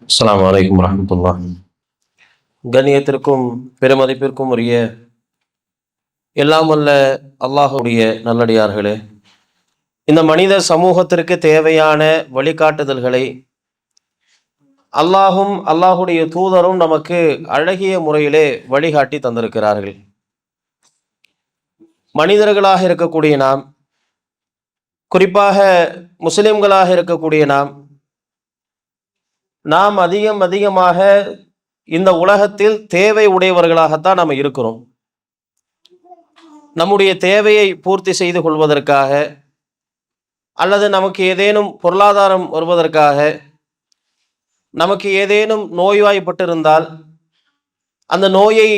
அஸ்ஸலாமு அலைக்கும் வரஹ்மத்துல்லாஹ். கண்ணியத்திற்கும் பெருமதிப்பிற்கும் உரிய எல்லாம் வல்ல அல்லாஹுடைய நல்லடியார்களே, இந்த மனித சமூகத்திற்கு தேவையான வழிகாட்டுதல்களை அல்லாஹும் அல்லாஹுடைய தூதரும் நமக்கு அழகிய முறையிலே வழிகாட்டி தந்திருக்கிறார்கள். மனிதர்களாக இருக்கக்கூடிய நாம், குறிப்பாக முஸ்லிம்களாக இருக்கக்கூடிய நாம் அதிகமாக இந்த உலகத்தில் தேவை உடையவர்களாகத்தான் நாம் இருக்கிறோம். நம்முடைய தேவையை பூர்த்தி செய்து கொள்வதற்காக, அல்லது நமக்கு ஏதேனும் பொருளாதாரம் வருவதற்காக, நமக்கு ஏதேனும் நோய்வாய்ப்பட்டிருந்தால் அந்த நோயை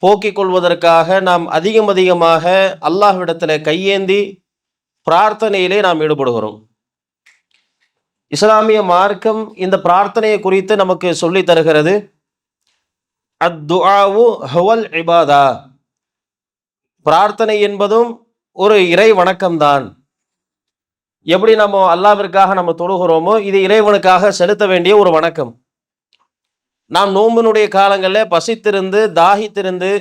போக்கிக் கொள்வதற்காக நாம் அதிகமாக அல்லாஹ்விடத்தில் கையேந்தி பிரார்த்தனையிலே நாம் ஈடுபடுகிறோம். இஸ்லாமிய மார்க்கம் இந்த பிரார்த்தனையை குறித்து நமக்கு சொல்லி தருகிறது. அத்துஆவு ஹுவல் இபாதா, பிரார்த்தனை என்பதும் ஒரு இறை வணக்கம்தான். எப்படி நம்ம அல்லாஹ்விற்காக நம்ம தொழுகிறோமோ, இது இறைவனுக்காக செலுத்த வேண்டிய ஒரு வணக்கம். நாம் நோம்பினுடைய காலங்களில் பசித்திருந்து தாகித்திருந்து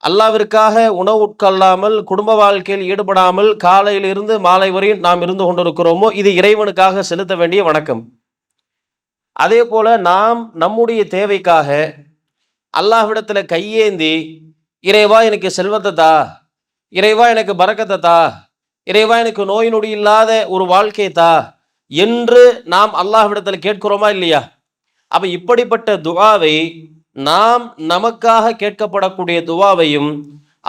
அல்லாஹ்விற்காக உணவு உட்கொள்ளாமல் குடும்ப வாழ்க்கையில் ஈடுபடாமல் காலையிலிருந்து மாலை வரை நாம் இருந்து கொண்டிருக்கிறோமோ, இது இறைவனுக்காக செலுத்த வேண்டிய வணக்கம். அதே போல நாம் நம்முடைய தேவைக்காக அல்லாஹ்விடத்துல கையேந்தி, இறைவா எனக்கு செல்வத்தை தா, இறைவா எனக்கு பரக்கத்தை தா, இறைவா எனக்கு நோய் நொடி இல்லாத ஒரு வாழ்க்கையை தா என்று நாம் அல்லாஹ்விடத்தில் கேட்கிறோமா இல்லையா? அப்ப இப்படிப்பட்ட துஆவை, நாம் நமக்காக கேட்கப்படக்கூடிய துஆவையும்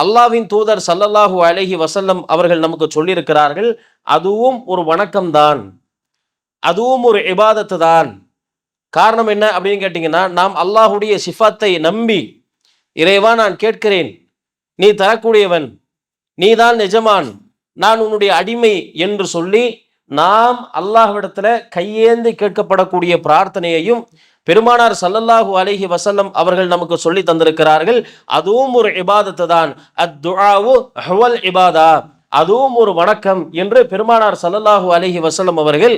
அல்லாஹ்வின் தூதர் ஸல்லல்லாஹு அலைஹி வஸல்லம் அவர்கள் நமக்கு சொல்லியிருக்கிறார்கள். அதுவும் ஒரு வணக்கம்தான், அதுவும் ஒரு இபாதத்து தான். காரணம் என்ன அப்படின்னு கேட்டீங்கன்னா, நாம் அல்லாஹுடைய சிஃபாத்தை நம்பி, இறைவா நான் கேட்கிறேன், நீ தரக்கூடியவன், நீதான் நிஜமான், நான் உன்னுடைய அடிமை என்று சொல்லி நாம் அல்லாஹ்விடத்துல கையேந்தி கேட்கப்படக்கூடிய பிரார்த்தனையையும் பெருமானார் ஸல்லல்லாஹு அலைஹி வஸல்லம் அவர்கள் நமக்கு சொல்லி தந்திருக்கிறார்கள். அதுவும் ஒரு இபாதத்து தான். அத்துஆவு ஹுவல் இபாதா, அதுவும் ஒரு வணக்கம் என்று பெருமானார் ஸல்லல்லாஹு அலைஹி வஸல்லம் அவர்கள்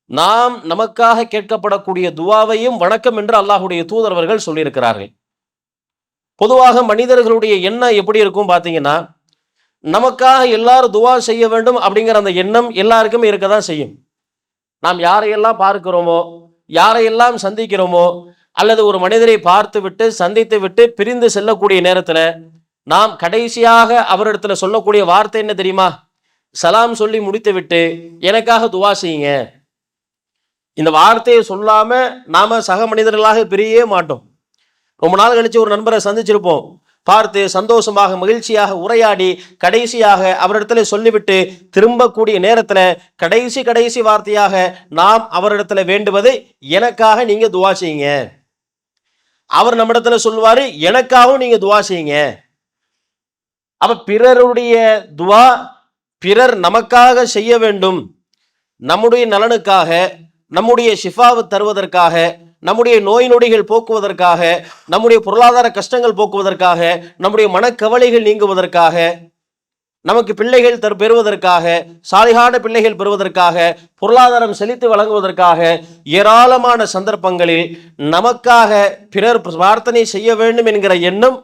நாம் நமக்காக கேட்கப்படக்கூடிய துஆவையும் வணக்கம் என்று அல்லாஹுடைய தூதரவர்கள் சொல்லியிருக்கிறார்கள். பொதுவாக மனிதர்களுடைய எண்ணம் எப்படி இருக்கும் பார்த்தீங்கன்னா, நமக்காக எல்லாரும் துஆ செய்ய வேண்டும் அப்படிங்கிற அந்த எண்ணம் எல்லாருக்குமே இருக்க தான் செய்யும். நாம் யாரையெல்லாம் பார்க்கிறோமோ, யாரையெல்லாம் சந்திக்கிறோமோ, அல்லது ஒரு மனிதரை பார்த்து விட்டு சந்தித்து விட்டு பிரிந்து செல்லக்கூடிய நேரத்தில் நாம் கடைசியாக அவரிடத்துல சொல்லக்கூடிய வார்த்தை என்ன தெரியுமா? சலாம் சொல்லி முடித்து விட்டு எனக்காக துஆ செய்யுங்க. இந்த வார்த்தையை சொல்லாம நாம சக மனிதர்களாக பிரியவே மாட்டோம். ரொம்ப நாள் கழிச்சு ஒரு நண்பரை சந்திச்சிருப்போம், பார்த்து சந்தோஷமாக மகிழ்ச்சியாக உரையாடி கடைசியாக அவரிடத்துல சொல்லிவிட்டு திரும்பக்கூடிய நேரத்துல கடைசி வார்த்தையாக நாம் அவரிடத்துல வேண்டுவது, எனக்காக நீங்க துஆ செய்யுங்க. அவர் நம்மிடத்துல சொல்லுவாரு, எனக்காகவும் நீங்க துஆ செய்யுங்க. அப்ப பிறருடைய துஆ பிறர் நமக்காக செய்ய வேண்டும், நம்முடைய நலனுக்காக, நம்முடைய ஷிஃபாவை தருவதற்காக, நம்முடைய நோய் நொடிகள் போக்குவதற்காக, நம்முடைய பொருளாதார கஷ்டங்கள் போக்குவதற்காக, நம்முடைய மனக்கவலைகள் நீங்குவதற்காக, நமக்கு பிள்ளைகள் பெறுவதற்காக, சாலிகான பிள்ளைகள் பெறுவதற்காக, பொருளாதாரம் செழித்து வழங்குவதற்காக ஏராளமான சந்தர்ப்பங்களில் நமக்காக பிறர் பிரார்த்தனை செய்ய வேண்டும் என்கிற எண்ணம்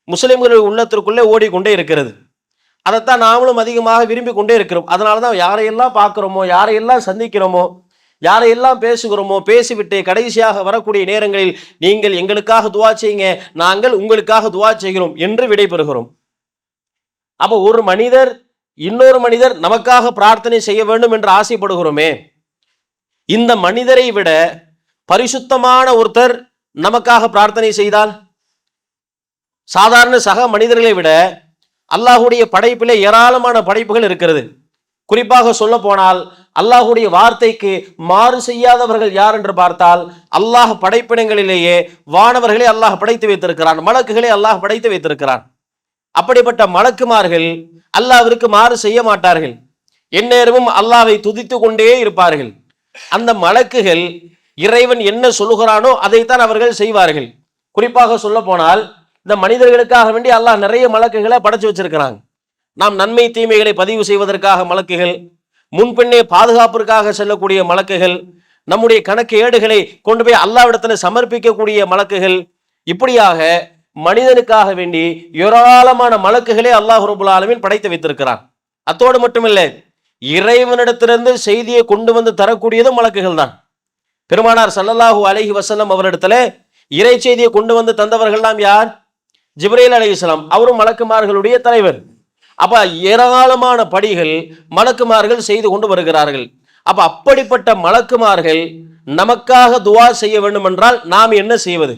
முஸ்லிம்களுடைய உள்ளத்திற்குள்ளே ஓடிக்கொண்டே இருக்கிறது. அதைத்தான் நாமளும் அதிகமாக விரும்பி கொண்டே இருக்கிறோம். அதனால தான் யாரையெல்லாம் பார்க்குறோமோ, யாரையெல்லாம் சந்திக்கிறோமோ, யாரையெல்லாம் பேசுகிறோமோ, பேசிவிட்டு கடைசியாக வரக்கூடிய நேரங்களில் நீங்கள் எங்களுக்காக துஆ செய்யுங்க, நாங்கள் உங்களுக்காக துஆ செய்கிறோம் என்று விடைபெறுகிறோம். அப்போ ஒரு மனிதர் இன்னொரு மனிதர் நமக்காக பிரார்த்தனை செய்ய வேண்டும் என்று ஆசைப்படுகிறோமே, இந்த மனிதரை விட பரிசுத்தமான ஒருத்தர் நமக்காக பிரார்த்தனை செய்தால், சாதாரண சக மனிதர்களை விட அல்லாஹுடைய படைப்பிலே ஏராளமான படைப்புகள் இருக்கிறது. குறிப்பாக சொல்ல போனால் அல்லாஹுடைய வார்த்தைக்கு மாறு செய்யாதவர்கள் யார் என்று பார்த்தால், அல்லாஹ் படைப்பினங்களிலேயே வானவர்களை அல்லாஹ் படைத்து வைத்திருக்கிறான், மலக்குகளை அல்லாஹ் படைத்து வைத்திருக்கிறான். அப்படிப்பட்ட மலக்குமார்கள் அல்லாஹ்விற்கு மாறு செய்ய மாட்டார்கள், எந்நேரமும் அல்லாஹ்வை துதித்து கொண்டே இருப்பார்கள். அந்த மலக்குகள் இறைவன் என்ன சொல்லுகிறானோ அதைத்தான் அவர்கள் செய்வார்கள். குறிப்பாக சொல்ல போனால் இந்த மனிதர்களுக்காக வேண்டி அல்லாஹ் நிறைய மலக்குகளை படைச்சு வச்சிருக்கிறாங்க. நாம் நன்மை தீமைகளை பதிவு செய்வதற்காக மலக்குகள், முன்பின்னே பாதுகாப்பிற்காக செல்லக்கூடிய மலக்குகள், நம்முடைய கணக்கு ஏடுகளை கொண்டு போய் அல்லாஹ்விடத்துல சமர்ப்பிக்கக்கூடிய மலக்குகள், இப்படியாக மனிதனுக்காக வேண்டி ஏராளமான மலக்குகளே அல்லாஹ் ரப்பல் ஆலமீன் படைத்து வைத்திருக்கிறான். அத்தோடு மட்டுமில்ல, இறைவனிடத்திலிருந்து செய்தியை கொண்டு வந்து தரக்கூடியதும் மலக்குகள் தான். பெருமானார் ஸல்லல்லாஹு அலைஹி வஸல்லம் அவரிடத்துல இறை செய்தியை கொண்டு வந்து தந்தவர்கள்லாம் யார்? ஜிப்ரீல் அலைஹிஸ்ஸலாம். அவரும் மலக்குமார்களுடைய தலைவர். அப்ப ஏராளமான படிகள் மலக்குமார்கள் செய்து கொண்டு வருகிறார்கள். அப்ப அப்படிப்பட்ட மலக்குமார்கள் நமக்காக துவா செய்ய வேண்டும் என்றால் நாம் என்ன செய்வது?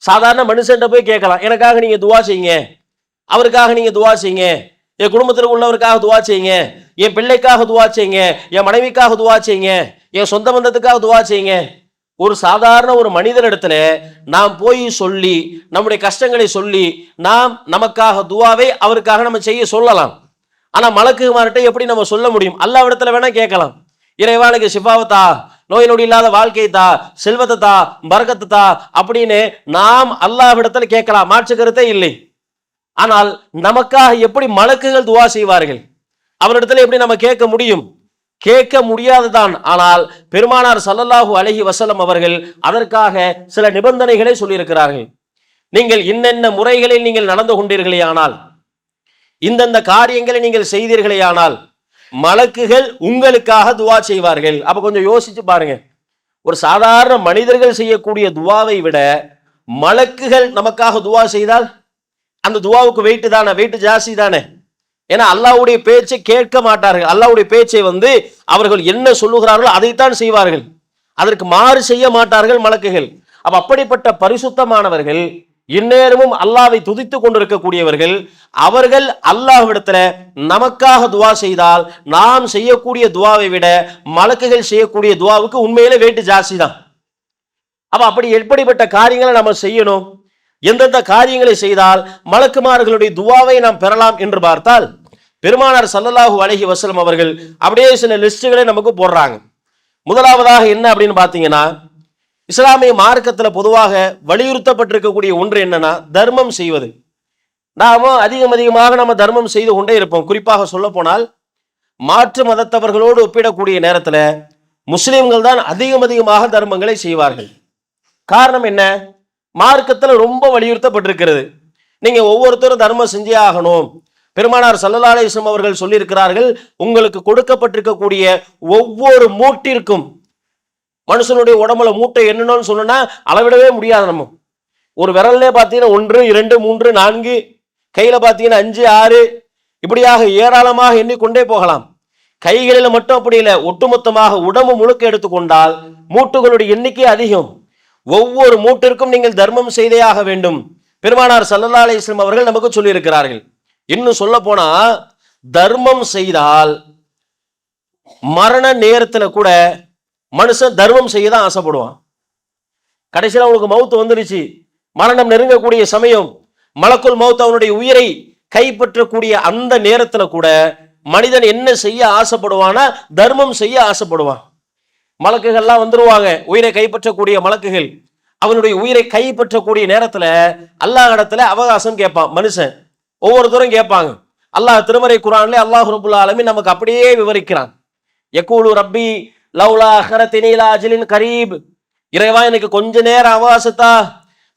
சாதாரண மனுஷன்ட்ட போய் கேட்கலாம், எனக்காக நீங்க துவா செய்யுங்க, அவருக்காக நீங்க துவா செய்யுங்க, என் குடும்பத்தில் உள்ளவருக்காக துவா செய்யுங்க, என் பிள்ளைக்காக துவா செய்யுங்க, என் மனைவிக்காக துவா செய்யுங்க, என் சொந்த பந்தத்துக்காக துவா செய்யுங்க. ஒரு சாதாரண ஒரு மனிதனிடத்துல நாம் போய் சொல்லி நம்முடைய கஷ்டங்களை சொல்லி நாம் நமக்காக துவாவை அவருக்காக நம்ம செய்ய சொல்லலாம். ஆனா மலக்குமார்கிட்ட எப்படி நம்ம சொல்ல முடியும்? அல்லாஹ்விடத்துல வேணா கேட்கலாம், இறைவா எனக்கு ஷிஃபாவத்தா, நோய் நொடி இல்லாத வாழ்க்கை தா, செல்வத்தை தா, பரக்கத்து தா அப்படின்னு நாம் அல்லாஹ்விடத்துல கேட்கலாம், மாற்று கருத்தே இல்லை. ஆனால் நமக்காக எப்படி மலக்குகள் துவா செய்வார்கள்? அவரிடத்துல எப்படி நம்ம கேட்க முடியும்? கேட்க முடியாதுதான். ஆனால் பெருமானார் ஸல்லல்லாஹு அலைஹி வஸல்லம் அவர்கள் அதற்காக சில நிபந்தனைகளை சொல்லியிருக்கிறார்கள். நீங்கள் இன்னென்ன முறைகளில் நீங்கள் நடந்து கொண்டீர்களே ஆனால், இந்தந்த காரியங்களை நீங்கள் செய்தீர்களே ஆனால் மலக்குகள் உங்களுக்காக துவா செய்வார்கள். அப்ப கொஞ்சம் யோசிச்சு பாருங்க, ஒரு சாதாரண மனிதர்கள் செய்யக்கூடிய துவாவை விட மலக்குகள் நமக்காக துவா செய்தால் அந்த துவாவுக்கு வெயிட் தானே, வெயிட் ஜாஸ்தி தானே. ஏன்னா அல்லாஹ்வுடைய பேச்சை கேட்க மாட்டார்கள். அல்லாஹ்வுடைய பேச்சை அவர்கள் என்ன சொல்லுகிறார்களோ அதைத்தான் செய்வார்கள், அதற்கு மாறு செய்ய மாட்டார்கள் மலக்குகள். அப்ப அப்படிப்பட்ட பரிசுத்தமானவர்கள், இந்நேரமும் அல்லாஹ்வை துதித்து கொண்டிருக்கக்கூடியவர்கள், அவர்கள் அல்லாஹ்விடத்துல நமக்காக துவா செய்தால் நாம் செய்யக்கூடிய துவாவை விட மலக்குகள் செய்யக்கூடிய துவாவுக்கு உண்மையிலே வெயிட் ஜாஸ்தி தான். அப்ப அப்படி எப்படிப்பட்ட காரியங்களை நம்ம செய்யணும், எந்தெந்த காரியங்களை செய்தால் மலக்குமார்களுடைய துவாவை நாம் பெறலாம் என்று பார்த்தால், பெருமானார் ஸல்லல்லாஹு அலைஹி வஸல்லம் அவர்கள் அப்படியே சில லிஸ்டுகளை நமக்கு போடுறாங்க. முதலாவதாக என்ன அப்படின்னு பார்த்தீங்கன்னா, இஸ்லாமிய மார்க்கத்துல பொதுவாக வலியுறுத்தப்பட்டிருக்கக்கூடிய ஒன்று என்னன்னா தர்மம் செய்வது. நாம அதிகமாக நம்ம தர்மம் செய்து கொண்டே இருப்போம். குறிப்பாக சொல்ல போனால் மாற்று மதத்தவர்களோடு ஒப்பிடக்கூடிய நேரத்துல முஸ்லிம்கள் தான் அதிகமாக தர்மங்களை செய்வார்கள். காரணம் என்ன? மார்க்கத்துல ரொம்ப வலியுறுத்தப்பட்டிருக்கிறது, நீங்க ஒவ்வொருத்தரும் தர்மம் செஞ்சே ஆகணும். பெருமானார் ஸல்லல்லாஹு அலைஹி வஸல்லம் அவர்கள் சொல்லியிருக்கிறார்கள், உங்களுக்கு கொடுக்கப்பட்டிருக்கக்கூடிய ஒவ்வொரு மூட்டிற்கும், மனுஷனுடைய உடம்புல மூட்டை என்னன்னு சொன்னா அளவிடவே முடியாது. நம்ம ஒரு விரல்லே பார்த்தீங்கன்னா 1 2 3 4, கையில பார்த்தீங்கன்னா 5 6, இப்படியாக ஏராளமாக எண்ணிக்கொண்டே போகலாம். கைகளில் மட்டும் அப்படி இல்லை, ஒட்டுமொத்தமாக உடம்பு முழுக்க எடுத்துக்கொண்டால் மூட்டுகளுடைய எண்ணிக்கை அதிகம். ஒவ்வொரு மூட்டிற்கும் நீங்கள் தர்மம் செய்தே ஆக வேண்டும். பெருமானார் ஸல்லல்லாஹு அலைஹி வஸல்லம் அவர்கள் நமக்கு சொல்லி இருக்கிறார்கள். இன்னும் சொல்ல போனா தர்மம் செய்தால் மரண நேரத்துல கூட மனுஷன் தர்மம் செய்ய தான் ஆசைப்படுவான். கடைசியில் அவனுக்கு மவுத்து வந்துருச்சு, மரணம் நெருங்கக்கூடிய சமயம், மலக்குல் மவுத் அவனுடைய உயிரை கைப்பற்றக்கூடிய அந்த நேரத்துல கூட மனிதன் என்ன செய்ய ஆசைப்படுவானா, தர்மம் செய்ய ஆசைப்படுவான். மலக்குகள்லாம் வந்துருவாங்க, உயிரை கைப்பற்றக்கூடிய மலக்குகள். அவனுடைய உயிரை கைப்பற்றக்கூடிய நேரத்துல அல்லாஹ் இடத்துல அவகாசம் கேட்பான் மனுஷன். ஒவ்வொருத்தரும் கேட்பாங்க. அல்லாஹ் திருமறை குர்ஆன்ல அல்லாஹ் ரப்பல் ஆலமீன் நமக்கு அப்படியே விவரிக்கிறான். யகூலு ரப்பி லவ்லா அஹ்ரத்தினி இலா அஜ்லின் கரீப், இறைவா எனக்கு கொஞ்ச நேரம் அவகாசத்தா,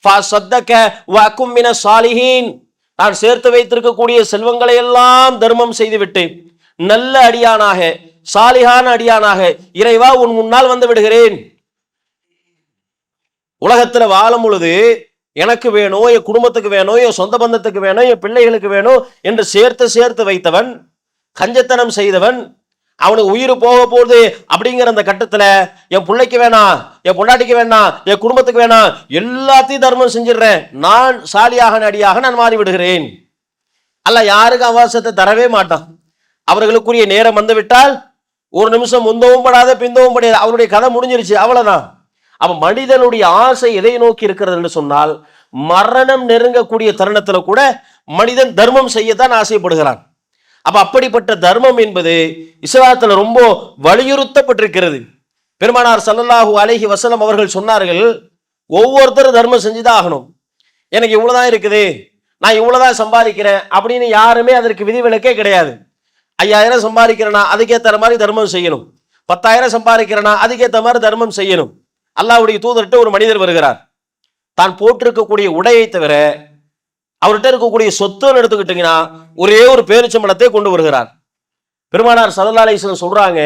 ஃபஸத்தக வ அகும் மின ஸாலிஹீன், நான் சேர்த்து வைத்திருக்கக்கூடிய செல்வங்களை எல்லாம் தர்மம் செய்துவிட்டு நல்ல அடியானாக, சாலிஹான அடியானாக இறைவா உன் முன்னால் வந்து விடுகிறேன். உலகத்துல வாழும் பொழுது எனக்கு வேணும், என் குடும்பத்துக்கு வேணும், என் சொந்த பந்தத்துக்கு வேணும், என் பிள்ளைகளுக்கு வேணும் என்று சேர்த்து வைத்தவன், கஞ்சத்தனம் செய்தவன், அவனுக்கு உயிர் போக போகுது அப்படிங்கிற அந்த கட்டத்துல என் பிள்ளைக்கு வேணாம், என் பொண்டாட்டிக்கு வேணாம், என் குடும்பத்துக்கு வேணாம், எல்லாத்தையும் தர்மம் செஞ்சிடுறேன், நான் சாலியாக அடியாக நான் மாறி விடுகிறேன். அல்ல யாருக்கு அவகாசத்தை தரவே மாட்டான். அவர்களுக்குரிய நேரம் வந்து விட்டால் ஒரு நிமிஷம் முந்தவும் படாத பிந்தவும் படாது, அவருடைய கதை முடிஞ்சிருச்சு, அவ்வளவுதான். அப்ப மனிதனுடைய ஆசை எதை நோக்கி இருக்கிறது என்று சொன்னால், மரணம் நெருங்கக்கூடிய தருணத்துல கூட மனிதன் தர்மம் செய்யத்தான் ஆசைப்படுகிறான். அப்ப அப்படிப்பட்ட தர்மம் என்பது இஸ்லாத்துல ரொம்ப வலியுறுத்தப்பட்டிருக்கிறது. பெருமானார் ஸல்லல்லாஹு அலைஹி வஸல்லம் அவர்கள் சொன்னார்கள், ஒவ்வொருத்தரும் தர்மம் செஞ்சுதான் ஆகணும். எனக்கு இவ்வளவுதான் இருக்குது, நான் இவ்வளவுதான் சம்பாதிக்கிறேன் அப்படின்னு யாருமே அதற்கு விதிவிலக்கே கிடையாது. 5000 சம்பாதிக்கிறேன்னா அதுக்கேற்ற மாதிரி தர்மம் செய்யணும். 10,000 சம்பாதிக்கிறனா அதுக்கேற்ற மாதிரி தர்மம் செய்யணும். அல்லாஹ்வுடைய தூதர்கிட்ட ஒரு மனிதர் வருகிறார். தான் போட்டிருக்கக்கூடிய உடையை தவிர அவர்கிட்ட இருக்கக்கூடிய சொத்துன்னு எடுத்துக்கிட்டீங்கன்னா ஒரே ஒரு பேரிச்சம்பழத்தை கொண்டு வருகிறார். பெருமானார் ஸல்லல்லாஹு அலைஹி வஸல்லம் சொல்றாங்க,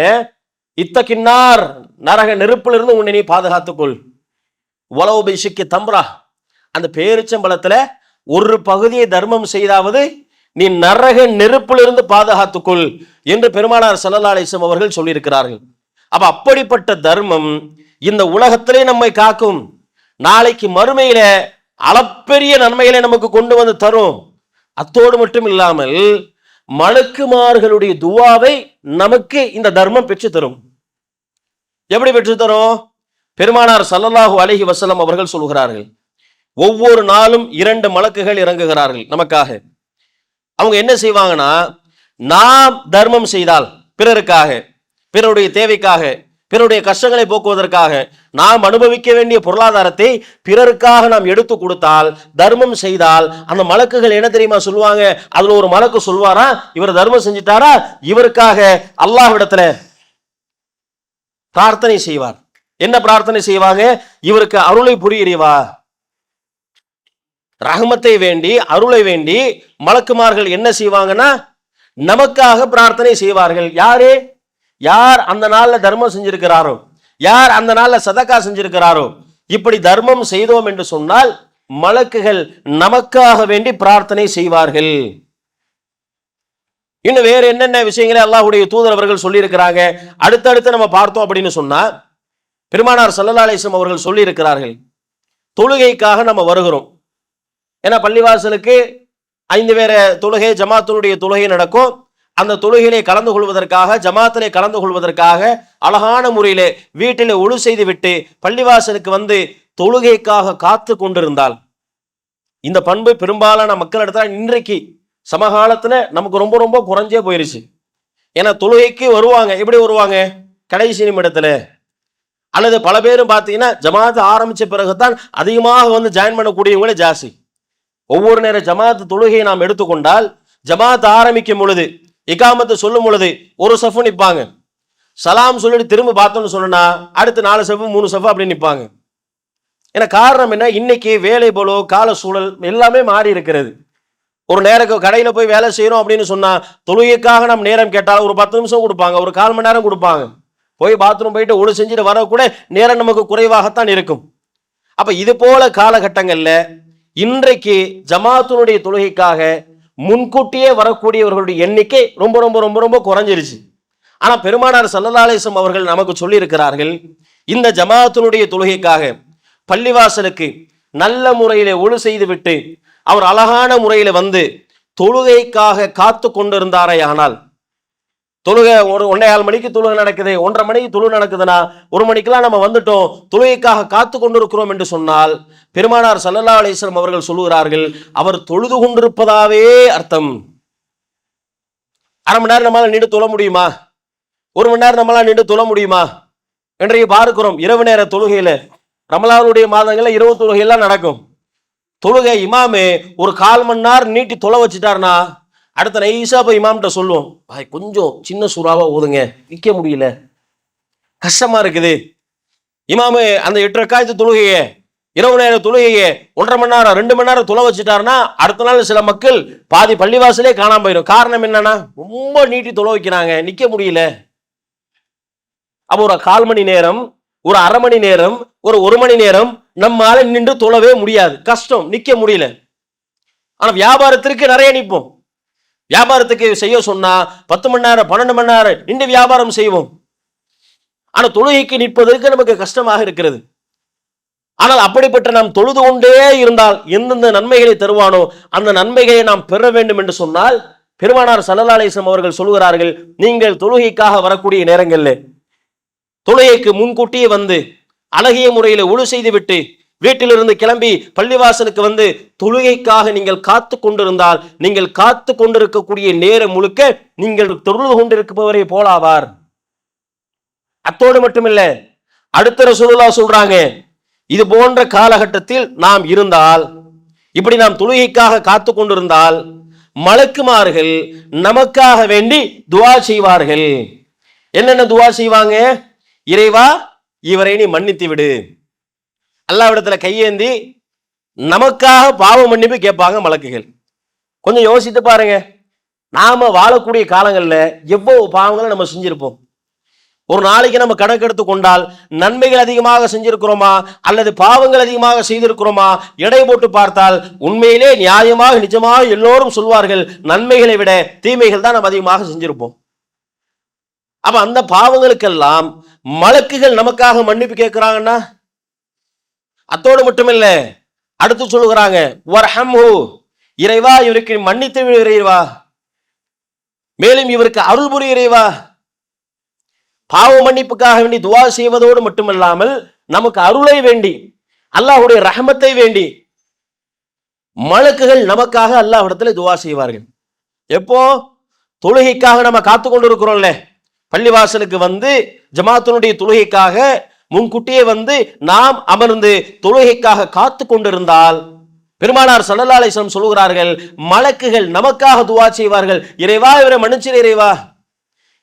இத்தகின்னார், நரக நெருப்பிலிருந்து உன்னை நீ பாதுகாத்துக்கொள். வலவு பிஷிக்கி தம்ரா, அந்த பேரிச்சம்பழத்துல ஒரு பகுதியை தர்மம் செய்தாவது நீ நரக நெருப்பிலிருந்து பாதுகாத்துக்கொள் என்று பெருமானார் ஸல்லல்லாஹு அலைஹி வஸல்லம் அவர்கள் சொல்லியிருக்கிறார்கள். அப்ப அப்படிப்பட்ட தர்மம் இந்த உலகத்திலே நம்மை காக்கும், நாளைக்கு மறுமையில அளப்பெரிய நன்மைகளை நமக்கு கொண்டு வந்து தரும். அத்தோடு மட்டும் இல்லாமல் மலக்குமார்களுடைய துவாவை நமக்கு இந்த தர்மம் பெற்று தரும். எப்படி பெற்று தரும்? பெருமானார் ஸல்லல்லாஹு அலைஹி வஸல்லம் அவர்கள் சொல்கிறார்கள், ஒவ்வொரு நாளும் 2 மலக்குகள் இறங்குகிறார்கள் நமக்காக. அவங்க என்ன செய்வாங்கன்னா, நாம் தர்மம் செய்தால் பிறருக்காக, பிறருடைய தேவைக்காக, பிறருடைய கஷ்டங்களை போக்குவதற்காக, நாம் அனுபவிக்க வேண்டிய பொருளாதாரத்தை பிறருக்காக நாம் எடுத்து கொடுத்தால், தர்மம் செய்தால், அந்த மலக்குகள் என்ன தெரியுமா சொல்லுவாங்க? அதுல ஒரு மலக்கு சொல்வாரா, இவர் தர்மம் செஞ்சிட்டாரா, இவருக்காக அல்லாஹ்விடத்துல பிரார்த்தனை செய்வார். என்ன பிரார்த்தனை செய்வாங்க? இவருக்கு அருளை புரியறிவா, ரஹமத்தை வேண்டி, அருளை வேண்டி மலக்குமார்கள் என்ன செய்வாங்கன்னா நமக்காக பிரார்த்தனை செய்வார்கள். யாரு? யார் அந்த நாள்ல தர்மம் செஞ்சிருக்கிறாரோ, யார் அந்த நாள்ல சதக்கா செஞ்சிருக்கிறாரோ, இப்படி தர்மம் செய்தோம் என்று சொன்னால் மலக்குகள் நமக்காக வேண்டி பிரார்த்தனை செய்வார்கள். இன்னும் வேற என்னென்ன விஷயங்களை அல்லாஹ்வுடைய தூதர் அவர்கள் சொல்லி இருக்கிறாங்க அடுத்தடுத்து நம்ம பார்த்தோம் அப்படின்னு சொன்னா, பெருமானார் ஸல்லல்லாஹு அலைஹி வஸல்லம் அவர்கள் சொல்லி இருக்கிறார்கள், தொழுகைக்காக நம்ம வருகிறோம். ஏன்னா பள்ளிவாசலுக்கு 5 வேற தொழுகை, ஜமாத்துடைய தொழுகை நடக்கும். அந்த தொழுகையிலே கலந்து கொள்வதற்காக, ஜமாத்திலே கலந்து கொள்வதற்காக அழகான முறையிலே வீட்டிலே ஒழு செய்து விட்டு பள்ளிவாசலுக்கு வந்து தொழுகைக்காக காத்து கொண்டிருந்தால், இந்த பண்பு பெரும்பாலான மக்களிடத்துல இன்றைக்கு சமகாலத்துல நமக்கு ரொம்ப ரொம்ப குறைஞ்சே போயிருச்சு. ஏன்னா தொழுகைக்கு வருவாங்க, எப்படி வருவாங்க? கடைசி நிமிடத்துல, அல்லது பல பேரும் பார்த்தீங்கன்னா ஜமாத்து ஆரம்பிச்ச பிறகுதான் அதிகமாக வந்து ஜாயின் பண்ணக்கூடியவங்களே ஜாஸ்தி. ஒவ்வொரு நேர ஜமாத்து தொழுகையை நாம் எடுத்துக்கொண்டால், ஜமாத் ஆரம்பிக்கும் பொழுது, இகாமத்து சொல்லும் பொழுது ஒரு சஃபு நிற்பாங்க. சலாம் சொல்லிட்டு திரும்ப பார்த்தோம்னு சொன்னா அடுத்து 4 சஃபு 3 சஃபு அப்படி நிற்பாங்க. ஏன்னா காரணம் என்ன? இன்னைக்கு வேலை போலோ கால சூழல் எல்லாமே மாறி இருக்கிறது. ஒரு நேரம் கடையில போய் வேலை செய்யறோம் அப்படின்னு சொன்னா தொழுகைக்காக நம்ம நேரம் கேட்டால் ஒரு 10 நிமிஷம் கொடுப்பாங்க, ஒரு 1/4 மணி நேரம் கொடுப்பாங்க. போய் பாத்ரூம் போயிட்டு ஒழு செஞ்சுட்டு வர கூட நேரம் நமக்கு குறைவாகத்தான் இருக்கும். அப்ப இது போல காலகட்டங்கள்ல இன்றைக்கு ஜமாத்துடைய தொழுகைக்காக முன்கூட்டியே வரக்கூடியவர்களுடைய எண்ணிக்கை ரொம்ப ரொம்ப ரொம்ப ரொம்ப குறைஞ்சிருச்சு. ஆனா பெருமானார் ஸல்லல்லாஹு அலைஹி வஸல்லம் அவர்கள் நமக்கு சொல்லி இருக்கிறார்கள், இந்த ஜமாத்துடைய தொழுகைக்காக பள்ளிவாசலுக்கு நல்ல முறையில ஒழு செய்து விட்டு அவர் அழகான முறையில வந்து தொழுகைக்காக காத்து கொண்டிருந்தாரே ஆனால், தொழுகை 1:15 மணிக்கு தொழுகை நடக்குது, 1:30 மணிக்கு தொழுகை நடக்குதுன்னா 1 மணிக்கெல்லாம் நம்ம வந்துட்டோம், தொழுகைக்காக காத்து கொண்டிருக்கிறோம் என்று சொன்னால், பெருமானார் ஸல்லல்லாஹு அலைஹி வஸல்லம் அவர்கள் சொல்லுகிறார்கள், அவர் தொழுது கொண்டிருப்பதாவே அர்த்தம். 1/2 மணி நேரம் நம்மளால நின்று தொழ முடியுமா? 1 மணி நேரம் நம்மளால நின்று தொழ முடியுமா? இன்றைக்கு பார்க்கிறோம் இரவு நேர தொழுகையில, ரமலானுடைய மாதங்கள்ல இரவு தொழுகை எல்லாம் நடக்கும். தொழுகை இமாமே ஒரு 1/4 மணி நேரம் நீட்டி தொலை வச்சுட்டாருன்னா அடுத்த நைஸா போய் இமாம்கிட்ட சொல்லுவோம், பாய் கொஞ்சம் சின்ன சூறாவா ஓதுங்க, நிக்க முடியல, கஷ்டமா இருக்குது. இமாமு அந்த 8 ரக்காயத்து தொழுகையே, இரவு நேர தொழுகையே 1.5 மணி நேரம் 2 மணி நேரம் தொலை வச்சுட்டாருன்னா அடுத்த நாள் சில மக்கள் பாதி பள்ளிவாசலே காணாம போயிடும். காரணம் என்னன்னா ரொம்ப நீட்டி தொலை வைக்கிறாங்க, நிக்க முடியல. அப்போ ஒரு 1/4 மணி நேரம், ஒரு 1/2 மணி நேரம், ஒரு 1 மணி நேரம் நம்மால நின்று தொழவே முடியாது, கஷ்டம், நிக்க முடியல. ஆனா வியாபாரத்திற்கு நிறைய நிற்போம். வியாபாரத்துக்கு செய்ய சொன்னா 10 மணி நேரம் 12 மணி நேரம் நின்று வியாபாரம் செய்வோம். ஆனா தொழுகைக்கு நிற்பதற்கு நமக்கு கஷ்டமாக இருக்கிறது. ஆனால் அப்படிப்பட்ட நாம் தொழுது கொண்டே இருந்தால் எந்தெந்த நன்மைகளை தருவானோ அந்த நன்மைகளை நாம் பெற வேண்டும் என்று சொன்னால், பெருமானார் ஸல்லல்லாஹு அலைஹி வஸல்லம் அவர்கள் சொல்கிறார்கள், நீங்கள் தொழுகைக்காக வரக்கூடிய நேரங்கள்ல தொழுகைக்கு முன்கூட்டியே வந்து அழகிய முறையில ஒழு செய்து விட்டு வீட்டிலிருந்து கிளம்பி பள்ளிவாசலுக்கு வந்து தொழுகைக்காக நீங்கள் காத்து கொண்டிருந்தால், நீங்கள் காத்து கொண்டிருக்கக்கூடிய நேரம் முழுக்க நீங்கள் தொழுது கொண்டிருப்பவரை போலாவார். அத்தோடு மட்டுமில்ல, அடுத்த ரசூலுல்லாஹ் சொல்றாங்க, இது போன்ற காலகட்டத்தில் நாம் இருந்தால், இப்படி நாம் தொழுகைக்காக காத்து கொண்டிருந்தால், மலக்குமார்கள் நமக்காக வேண்டி துஆ செய்வார்கள். என்னென்ன துவா செய்வாங்க? இறைவா இவரை நீ மன்னித்து விடு. அல்லாஹ்விடத்துல கையேந்தி நமக்காக பாவ மன்னிப்பு கேட்பாங்க மலக்குகள். கொஞ்சம் யோசித்து பாருங்க, நாம வாழக்கூடிய காலங்களில் எவ்வளவு பாவங்களை நம்ம செஞ்சிருப்போம். ஒரு நாளைக்கு நம்ம கணக்கெடுத்து கொண்டால் நன்மைகள் அதிகமாக செஞ்சிருக்கிறோமா அல்லது பாவங்கள் அதிகமாக செய்திருக்கிறோமா எடை போட்டு பார்த்தால் உண்மையிலே நியாயமாக நிஜமாக எல்லோரும் சொல்வார்கள், நன்மைகளை விட தீமைகள் தான் நம்ம அதிகமாக செஞ்சிருப்போம். அப்ப அந்த பாவங்களுக்கெல்லாம் மலக்குகள் நமக்காக மன்னிப்பு கேட்கிறாங்கன்னா, அத்தோடு மட்டுமில்ல, அடுத்து சொல்லுகிறாங்க, வர்ஹம்ஹு, இறைவா இவருக்கு மன்னித்து விடு இறைவா, மேலும் இவருக்கு அருள் புரி இறைவா. பாவ மன்னிப்புக்காக வேண்டி துவா செய்வதோடு மட்டுமல்லாமல் நமக்கு அருளை வேண்டி, அல்லாஹ்வுடைய ரஹமத்தை வேண்டி மலக்குகள் நமக்காக அல்லாஹ்விடத்துல துவா செய்வார்கள். எப்போ? தொழுகைக்காக நம்ம காத்து கொண்டு இருக்கிறோம்ல, பள்ளிவாசலுக்கு வந்து ஜமாத்தினுடைய தொழுகைக்காக முன்கூட்டியே வந்து நாம் அமர்ந்து தொழுகைக்காக காத்து கொண்டிருந்தால் பெருமானார் ஸல்லல்லாஹு அலைஹி வஸல்லம் சொல்கிறார்கள், மலக்குகள் நமக்காக துவா செய்வார்கள். இறைவா இவரை மன்னிச்சிரு இறைவா,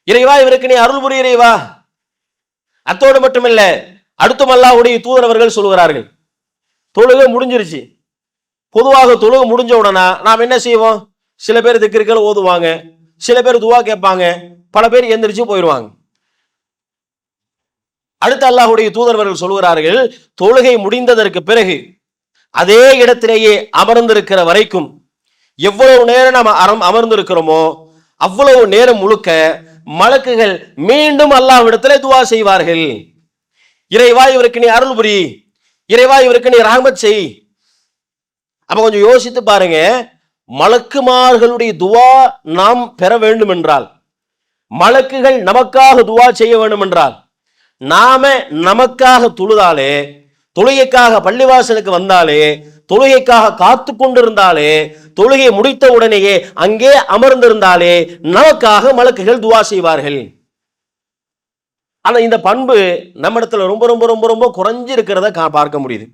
இறைவா இவருக்கு நீ அருள் புரி இறைவா. அத்தோடு மட்டுமில்ல, அடுத்தும் அல்லாஹ்வுடைய தூதரவர்கள் சொல்கிறார்கள், தொழுகை முடிஞ்சிருச்சு. பொதுவாக தொழுகை முடிஞ்ச உடனே நாம் என்ன செய்வோம்? சில பேர் திக்ர்கள் ஓதுவாங்க, சில பேர் துவா கேட்பாங்க, பல பேர் எந்திரிச்சு போயிடுவாங்க. அடுத்து அல்லாஹ்வுடைய தூதரவர்கள் சொல்கிறார்கள், தொழுகை முடிந்ததற்கு பிறகு அதே இடத்திலேயே அமர்ந்திருக்கிற வரைக்கும் எவ்வளவு நேரம் நாம் அமர்ந்திருக்கிறோமோ அவ்வளவு நேரம் முழுக்க மலக்குகள் மீண்டும் அல்லாஹ்விடத்திலே துவா செய்வார்கள். இறைவா இவருக்கு நீ அருள் புரி, இறைவா இவருக்கு நீ ரஹமத் செய். அப்ப கொஞ்சம் யோசித்து பாருங்க, மலக்குமார்களுடைய துவா நாம் பெற வேண்டும் என்றால், மலக்குகள் நமக்காக துவா செய்ய வேண்டும் என்றால், நாம நமக்காக தொழுதாலே, தொழுகைக்காக பள்ளிவாசலுக்கு வந்தாலே, தொழுகைக்காக காத்து கொண்டிருந்தாலே, தொழுகை முடித்த உடனேயே அங்கே அமர்ந்திருந்தாலே நமக்காக மலக்குகள் துவா செய்வார்கள். ஆனா இந்த பண்பு நம்ம இடத்துல ரொம்ப ரொம்ப ரொம்ப ரொம்ப குறைஞ்சு இருக்கிறத பார்க்க முடியுது.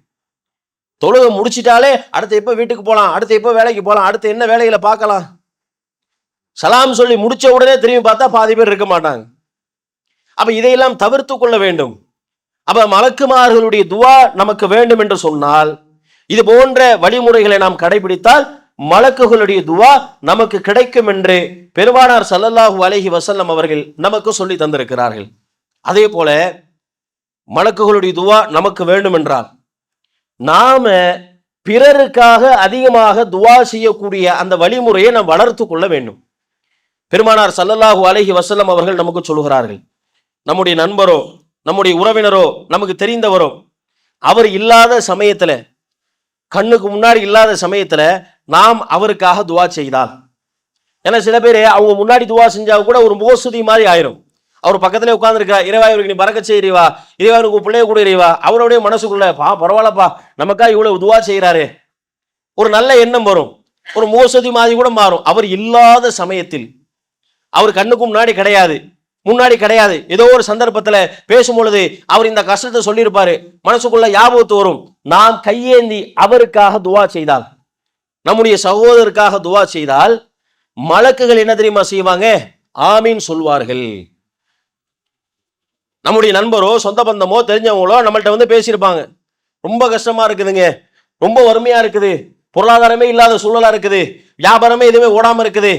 தொழுகை முடிச்சிட்டாலே அடுத்து எப்ப வீட்டுக்கு போலாம், அடுத்து எப்ப வேலைக்கு போலாம், அடுத்து என்ன வேலைகளை பார்க்கலாம், சலாம் சொல்லி முடிச்ச உடனே திரும்பி பார்த்தா பாதி பேர் இருக்க மாட்டாங்க. அப்ப இதையெல்லாம் தவிர்த்து கொள்ள வேண்டும். அப்ப மலக்குமார்களுடைய துவா நமக்கு வேண்டும் என்று சொன்னால், இது போன்ற வழிமுறைகளை நாம் கடைபிடித்தால் மலக்குகளுடைய துவா நமக்கு கிடைக்கும் என்று பெருமானார் ஸல்லல்லாஹு அலைஹி வஸல்லம் அவர்கள் நமக்கு சொல்லி தந்திருக்கிறார்கள். அதே போல மலக்குகளுடைய துவா நமக்கு வேண்டும் என்றால் நாம பிறருக்காக அதிகமாக துவா செய்யக்கூடிய அந்த வழிமுறையை நாம் வளர்த்து கொள்ள வேண்டும். பெருமானார் ஸல்லல்லாஹு அலைஹி வஸல்லம் அவர்கள் நமக்கு சொல்கிறார்கள், நம்முடைய நண்பரோ நம்முடைய உறவினரோ நமக்கு தெரிந்தவரோ அவர் இல்லாத சமயத்துல, கண்ணுக்கு முன்னாடி இல்லாத சமயத்துல நாம் அவருக்காக துவா செய்தால், ஏன்னா சில பேர் அவங்க முன்னாடி துவா செஞ்சா கூட ஒரு மோசடி மாதிரி ஆயிரும். அவர் பக்கத்திலே உட்கார்ந்துருக்கா, இறைவா இவருக்கு நீ பரக்கத் செய்யறிவா, இறைவா இவருக்கு பிள்ளைய கூட இறைவா, அவருடைய மனசுக்குள்ள பரவாயில்லப்பா நமக்கா இவ்வளவு துவா செய்யறாரு, ஒரு நல்ல எண்ணம் வரும், ஒரு மோசடி மாதிரி கூட மாறும். அவர் இல்லாத சமயத்தில், அவர் கண்ணுக்கு முன்னாடி கிடையாது, ஏதோ ஒரு சந்தர்ப்பத்துல பேசும் பொழுது அவர் இந்த கஷ்டத்தை சொல்லியிருப்பாரு, மனசுக்குள்ள ஞாபகத்து வரும். நாம் கையேந்தி அவருக்காக துவா செய்தால், நம்முடைய சகோதரருக்காக துவா செய்தால் மலக்குகள் என்ன தெரியுமா செய்வாங்க? ஆமீன் சொல்வார்கள். நம்முடைய நண்பரோ சொந்த பந்தமோ தெரிஞ்சவங்களோ நம்மள்ட்ட வந்து பேசியிருப்பாங்க, ரொம்ப கஷ்டமா இருக்குதுங்க, ரொம்ப வறுமையா இருக்குது, பொருளாதாரமே இல்லாத சூழலா இருக்குது, வியாபாரமே எதுவுமே ஓடாம இருக்குது,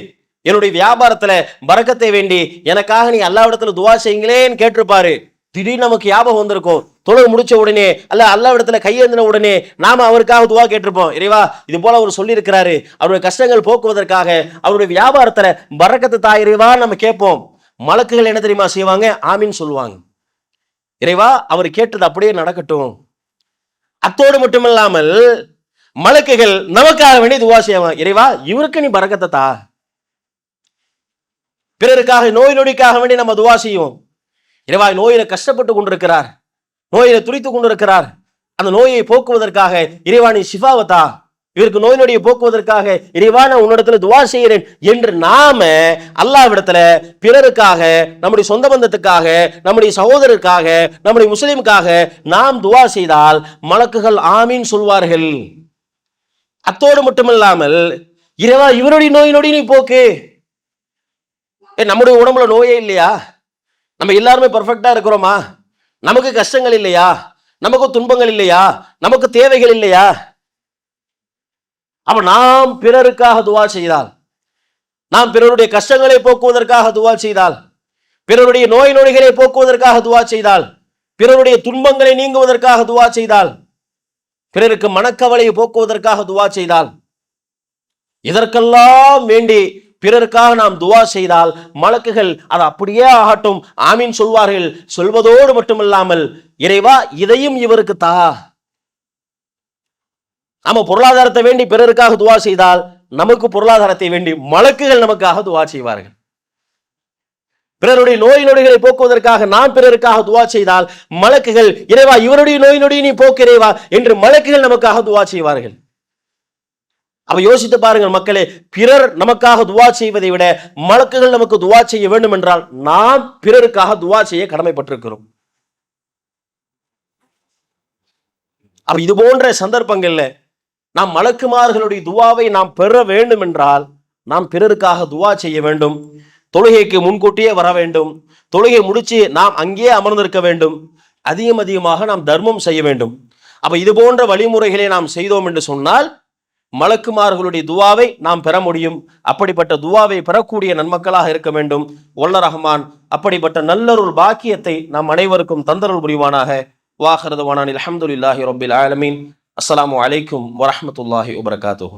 என்னுடைய வியாபாரத்துல பரக்கத்தை வேண்டி எனக்காக நீ அல்லாஹ்விடத்துல துவா செய்யுங்களேன்னு கேட்டிருப்பாரு. திடீர்னு நமக்கு ஞாபகம் வந்திருக்கும், தொழுகை முடிச்ச உடனே அல்ல அல்லாஹ்விடத்துல கையேந்தின உடனே நாம அவருக்காக துவா கேட்டிருப்போம், இறைவா இது போல அவர் சொல்லி இருக்கிறாரு, அவருடைய கஷ்டங்கள் போக்குவதற்காக அவருடைய வியாபாரத்துல பரக்கத்து தா இறைவா நம்ம கேட்போம். மலக்குகள் என்ன தெரியுமா செய்வாங்க? ஆமீன் சொல்லுவாங்க. இறைவா அவர் கேட்டது அப்படியே நடக்கட்டும். அத்தோடு மட்டுமில்லாமல் மலக்குகள் நமக்காக வேண்டி துவா செய்வாங்க, இறைவா இவருக்கு நீ பரக்கத்தை தா. பிறருக்காக நோய் நொடிக்காக வேண்டி நம்ம துவா செய்வோம், இறைவா நோயில கஷ்டப்பட்டு கொண்டிருக்கிறார், நோயில துடித்துக் கொண்டிருக்கிறார், அந்த நோயை போக்குவதற்காக இறைவா நீ ஷிஃபாவத்தா, இவருக்கு நோய் நொடியை போக்குவதற்காக இறைவா நான் உன்னிடத்துல துவா செய்கிறேன் என்று நாம அல்லாஹ்விடத்துல பிறருக்காக, நம்முடைய சொந்த பந்தத்துக்காக, நம்முடைய சகோதரருக்காக, நம்முடைய முஸ்லிமுக்காக நாம் துவா செய்தால் மலக்குகள் ஆமீன் சொல்வார்கள். அத்தோடு மட்டுமில்லாமல் இறைவா இவருடைய நோய் நொடி நீ போக்கு, நம்முடைய உடம்புல நோயே இல்லையா, நம்ம எல்லாருமே பர்ஃபெக்டா இருக்கிறோமா? நமக்கு கஷ்டங்கள் இல்லையா? நமக்கு துன்பங்கள் இல்லையா? நமக்கு தேவைகள் இல்லையா? அப்ப நாம் பிறருக்காக துவா செய்தால், நாம் பிறருடைய கஷ்டங்களை போக்குவதற்காக துவா செய்தால், பிறருடைய நோய் நொடிகளை போக்குவதற்காக துவா செய்தால், பிறருடைய துன்பங்களை நீங்குவதற்காக துவா செய்தால், பிறருக்கு மனக்கவலையை போக்குவதற்காக துவா செய்தால், இதற்கெல்லாம் வேண்டி பிறருக்காக நாம் துவா செய்தால் மலக்குகள் அது அப்படியே ஆகட்டும் ஆமீன் சொல்வார்கள். சொல்வதோடு மட்டுமல்லாமல், இறைவா இதையும் இவருக்கு தா. நம்ம பொருளாதாரத்தை வேண்டி பிறருக்காக துவா செய்தால் நமக்கு பொருளாதாரத்தை வேண்டி மலக்குகள் நமக்காக துவா செய்வார்கள். பிறருடைய நோய் நொடிகளை போக்குவதற்காக நாம் பிறருக்காக துவா செய்தால் மலக்குகள், இறைவா இவருடைய நோய் நொடியை நீ போக்கு இறைவா என்று மலக்குகள் நமக்காக துவா செய்வார்கள். அப்ப யோசித்து பாருங்கள் மக்களே, பிறர் நமக்காக துவா செய்வதை விட மலக்குகள் நமக்கு துவா செய்ய வேண்டும் என்றால் நாம் பிறருக்காக துவா செய்ய கடமைப்பட்டிருக்கிறோம். அப்ப இது போன்ற சந்தர்ப்பங்கள்ல நாம் மலக்குமார்களுடைய துவாவை நாம் பெற வேண்டும் என்றால் நாம் பிறருக்காக துவா செய்ய வேண்டும். தொழுகைக்கு முன்கூட்டியே வர வேண்டும். தொழுகை முடிச்சு நாம் அங்கேயே அமர்ந்திருக்க வேண்டும். அதிகமாக நாம் தர்மம் செய்ய வேண்டும். அப்ப இது போன்ற வழிமுறைகளை நாம் செய்தோம் என்று சொன்னால் மலக்குமார்களுடைய துவாவை நாம் பெற முடியும். அப்படிப்பட்ட துவாவை பெறக்கூடிய நன்மக்களாக இருக்க வேண்டும். வல்ல ரஹ்மான் அப்படிப்பட்ட நல்லருள் பாக்கியத்தை நாம் அனைவருக்கும் தந்தருள் புரிவானாக. வாஹிரு தஅவானா அல்ஹம்துலில்லாஹி ரப்பில் ஆலமீன். அஸ்ஸலாமு அலைக்கும் வரஹ்மத்துல்லாஹி வபரகாத்துஹு.